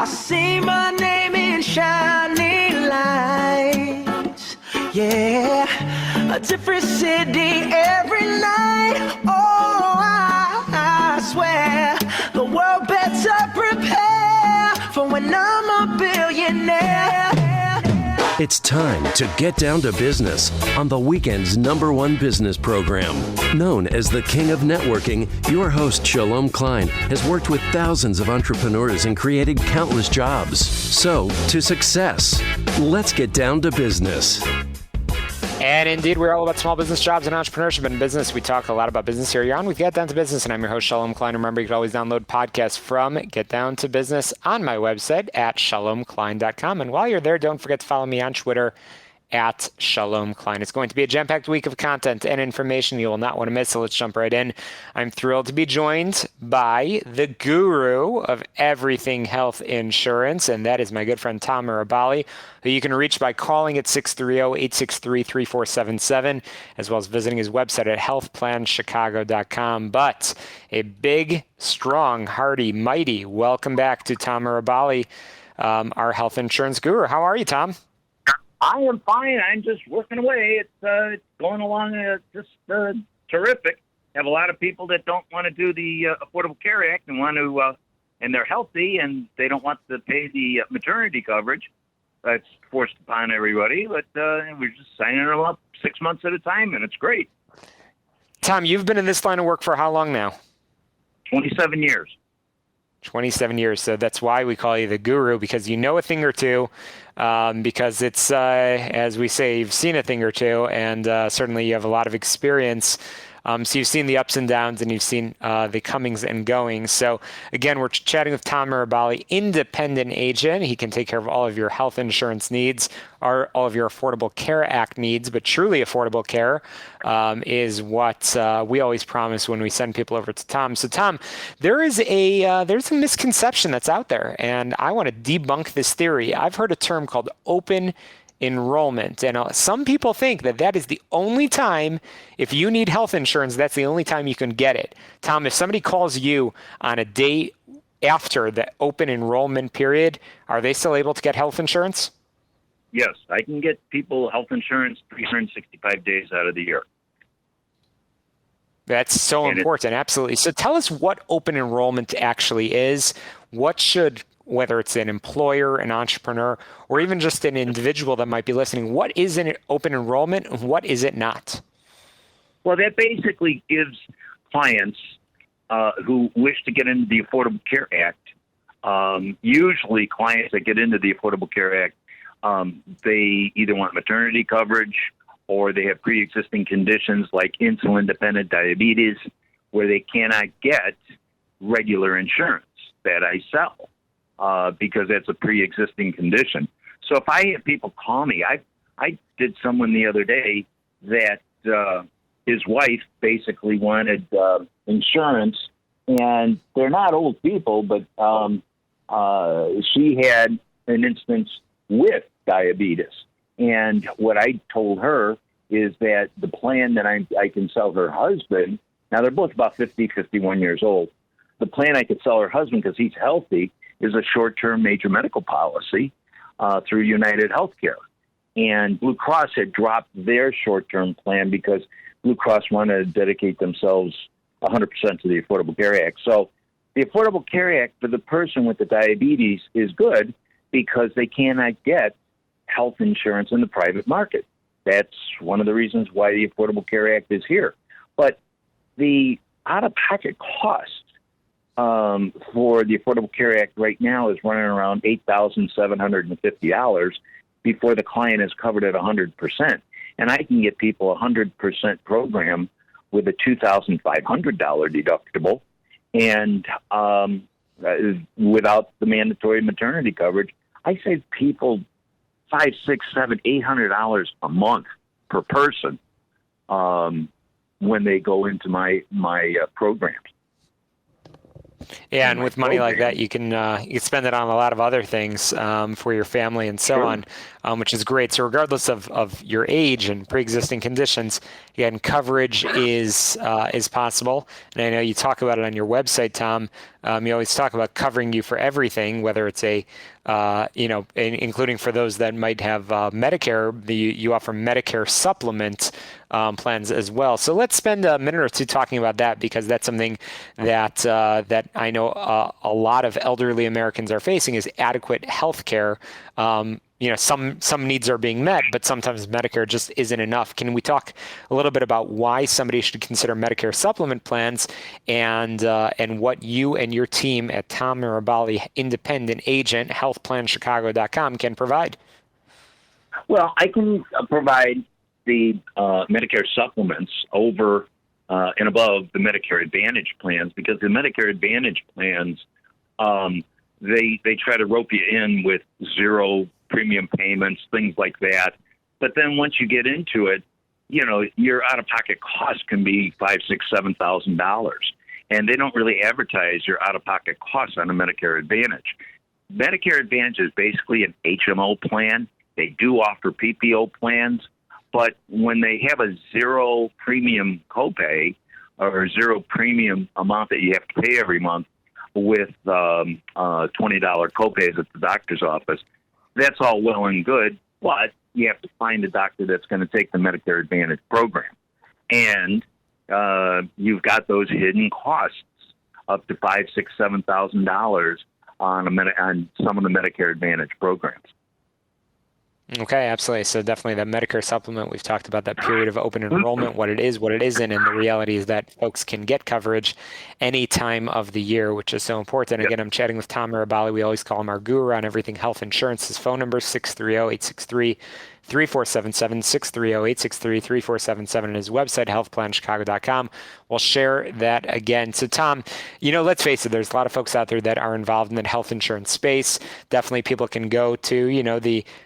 I see my name in shining lights. Yeah, a different city every night. Oh, I swear the world better prepare for when I'm a billionaire. It's time to get down to business on the weekend's #1 business program. Known as the King of Networking, your host, Shalom Klein, has worked with thousands of entrepreneurs and created countless jobs. So, to success. Let's get down to business. And indeed, we're all about small business jobs and entrepreneurship and business. We talk a lot about business here on We've Get Down to Business, and I'm your host, Shalom Klein. Remember, you can always download podcasts from Get Down to Business on my website at shalomklein.com. And while you're there, don't forget to follow me on Twitter at Shalom Klein. It's going to be a jam-packed week of content and information you will not want to miss, so let's jump right in. I'm thrilled to be joined by the guru of everything health insurance, and that is my good friend Tom Miroballi, who you can reach by calling at 630-863-3477, as well as visiting his website at healthplanchicago.com. But a big, strong, hearty, mighty welcome back to Tom Miroballi, our health insurance guru. How are you, Tom? I am fine. I'm just working away. It's going along just terrific. Have a lot of people that don't want to do the Affordable Care Act and want to, and they're healthy and they don't want to pay the maternity coverage. That's forced upon everybody, but we're just signing them up 6 months at a time, and it's great. Tom, you've been in this line of work for how long now? 27 years. 27 years. So that's why we call you the guru, because you know a thing or two, because it's, as we say, you've seen a thing or two, and certainly you have a lot of experience. So you've seen the ups and downs, and you've seen the comings and goings. So again, we're chatting with Tom Miroballi, independent agent. He can take care of all of your health insurance needs, or all of your Affordable Care Act needs, but truly affordable care is what we always promise when we send people over to Tom. So Tom, there's a misconception that's out there, and I want to debunk this theory. I've heard a term called open enrollment. And some people think that that is the only time, if you need health insurance, that's the only time you can get it. Tom, if somebody calls you on a date after the open enrollment period, are they still able to get health insurance? Yes, I can get people health insurance 365 days out of the year. That's so important. Absolutely. So tell us what open enrollment actually is. What should, whether it's an employer, an entrepreneur, or even just an individual that might be listening, what is an open enrollment and what is it not? Well, that basically gives clients who wish to get into the Affordable Care Act, usually clients that get into the Affordable Care Act, they either want maternity coverage or they have pre-existing conditions like insulin-dependent diabetes where they cannot get regular insurance that I sell. Because that's a pre-existing condition. So if I have people call me, I did someone the other day that his wife basically wanted insurance, and they're not old people, but she had an instance with diabetes. And what I told her is that the plan that I can sell her husband, now they're both about 50, 51 years old, the plan I could sell her husband because he's healthy is a short-term major medical policy through United Healthcare. And Blue Cross had dropped their short-term plan because Blue Cross wanted to dedicate themselves 100% to the Affordable Care Act. So the Affordable Care Act for the person with the diabetes is good because they cannot get health insurance in the private market. That's one of the reasons why the Affordable Care Act is here. But the out-of-pocket cost for the Affordable Care Act right now is running around $8,750 before the client is covered at 100%. And I can get people a 100% program with a $2,500 deductible and without the mandatory maternity coverage. I save people $500, $600, $700, $800 a month per person when they go into my programs. Yeah, in and my with money like program. that, you can spend it on a lot of other things for your family and so on, which is great. So regardless of your age and pre-existing conditions, again, coverage is possible. And I know you talk about it on your website, Tom. You always talk about covering you for everything, whether it's including for those that might have Medicare. You offer Medicare supplement plans as well. So let's spend a minute or two talking about that, because that's something that I know a lot of elderly Americans are facing, is adequate health care. Some needs are being met, but sometimes Medicare just isn't enough. Can we talk a little bit about why somebody should consider Medicare supplement plans, and what you and your team at Tom Miroballi, independent agent, healthplanchicago.com, can provide? Well, I can provide the Medicare supplements over and above the Medicare Advantage plans, because the Medicare Advantage plans, they try to rope you in with zero premium payments, things like that. But then once you get into it, your out-of-pocket costs can be $5,000, $6,000, $7,000, and they don't really advertise your out-of-pocket costs on a Medicare Advantage. Medicare Advantage is basically an HMO plan. They do offer PPO plans, but when they have a zero premium copay or zero premium amount that you have to pay every month with $20 copays at the doctor's office, that's all well and good, but you have to find a doctor that's going to take the Medicare Advantage program. And you've got those hidden costs up to $5,000, $6,000, $7,000 on some of the Medicare Advantage programs. Okay, absolutely. So definitely the Medicare supplement, we've talked about that period of open enrollment, what it is, what it isn't, and the reality is that folks can get coverage any time of the year, which is so important. Yep. Again, I'm chatting with Tom Miroballi. We always call him our guru on everything health insurance. His phone number is 630-863-3477, 630-863-3477, and his website, healthplanchicago.com. We'll share that again. So Tom, let's face it, there's a lot of folks out there that are involved in the health insurance space. Definitely people can go to,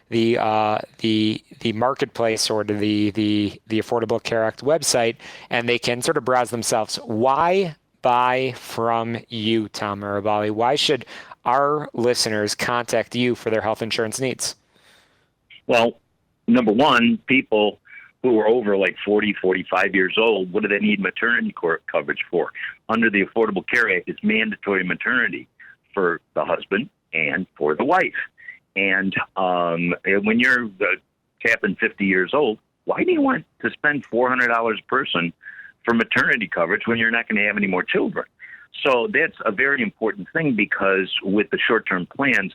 the marketplace or to the Affordable Care Act website, and they can sort of browse themselves. Why buy from you, Tom Miroballi? Why should our listeners contact you for their health insurance needs? Well, number one, people who are over like 40, 45 years old, what do they need maternity coverage for? Under the Affordable Care Act, it's mandatory maternity for the husband and for the wife. And when you're tapping 50 years old, why do you want to spend $400 a person for maternity coverage when you're not going to have any more children? So that's a very important thing, because with the short-term plans,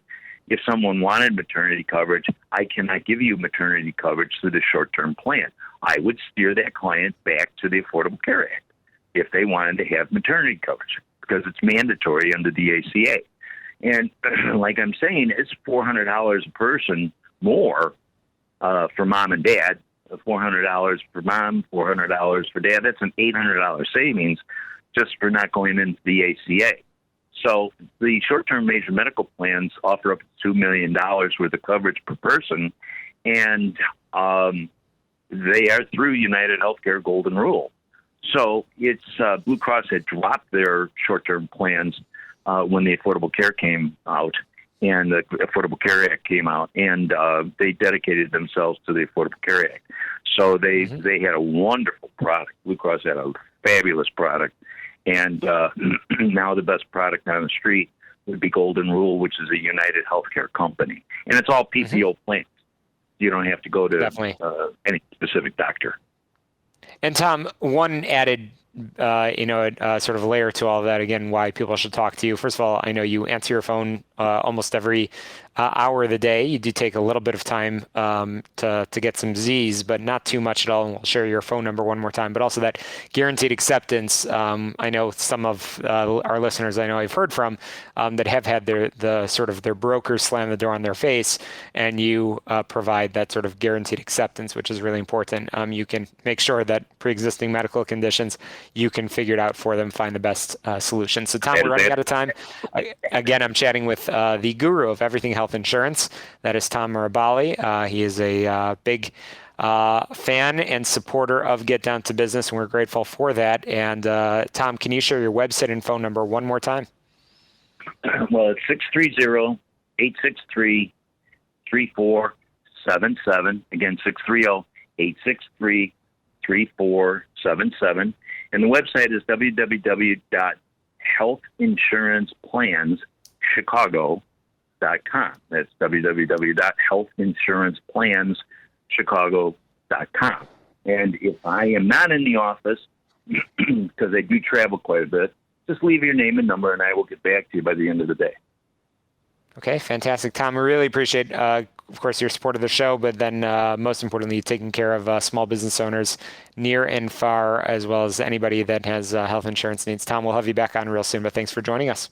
if someone wanted maternity coverage, I cannot give you maternity coverage through the short-term plan. I would steer that client back to the Affordable Care Act if they wanted to have maternity coverage, because it's mandatory under the ACA. And like I'm saying, it's $400 a person more for mom and dad, $400 for mom, $400 for dad. That's an $800 savings just for not going into the ACA. So the short-term major medical plans offer up to $2 million worth of coverage per person, and they are through United Healthcare Golden Rule. So it's Blue Cross had dropped their short-term plans when the Affordable Care came out, and the Affordable Care Act came out, and they dedicated themselves to the Affordable Care Act. So they had a wonderful product. Blue Cross had a fabulous product. And now the best product on the street would be Golden Rule, which is a United Healthcare company. And it's all PPO plans. You don't have to go to any specific doctor. And Tom, one added sort of layer to all of that, again, why people should talk to you. First of all, I know you answer your phone almost every hour of the day. You do take a little bit of time to get some Z's, but not too much at all. And we'll share your phone number one more time, but also that guaranteed acceptance. I know some of our listeners I know I've heard from that have had their brokers slam the door on their face, and you provide that sort of guaranteed acceptance, which is really important. You can make sure that pre-existing medical conditions, you can figure it out for them, find the best solution. So Tom, we're running out of time. Again, I'm chatting with the guru of everything health insurance. That is Tom Miroballi. He is a big fan and supporter of Get Down to Business, and we're grateful for that. And Tom, can you share your website and phone number one more time? Well, it's 630-863-3477. Again, 630-863-3477. And the website is www.healthinsuranceplanschicago.com. That's www.healthinsuranceplanschicago.com. And if I am not in the office, because I do travel quite a bit, just leave your name and number, and I will get back to you by the end of the day. Okay, fantastic. Tom, we really appreciate, of course, your support of the show, but then most importantly, taking care of small business owners near and far, as well as anybody that has health insurance needs. Tom, we'll have you back on real soon, but thanks for joining us.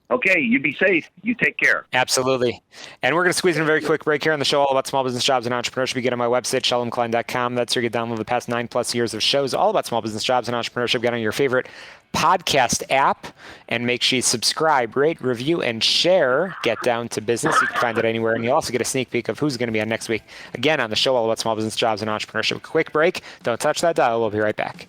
Okay, you be safe. You take care. Absolutely. And we're going to squeeze in a very quick break here on the show all about small business jobs and entrepreneurship. You get on my website, shalomklein.com. That's where you can download the past 9+ years of shows all about small business jobs and entrepreneurship. Get on your favorite podcast app and make sure you subscribe, rate, review, and share. Get Down to Business. You can find it anywhere. And you'll also get a sneak peek of who's going to be on next week. Again, on the show all about small business jobs and entrepreneurship. Quick break. Don't touch that dial. We'll be right back.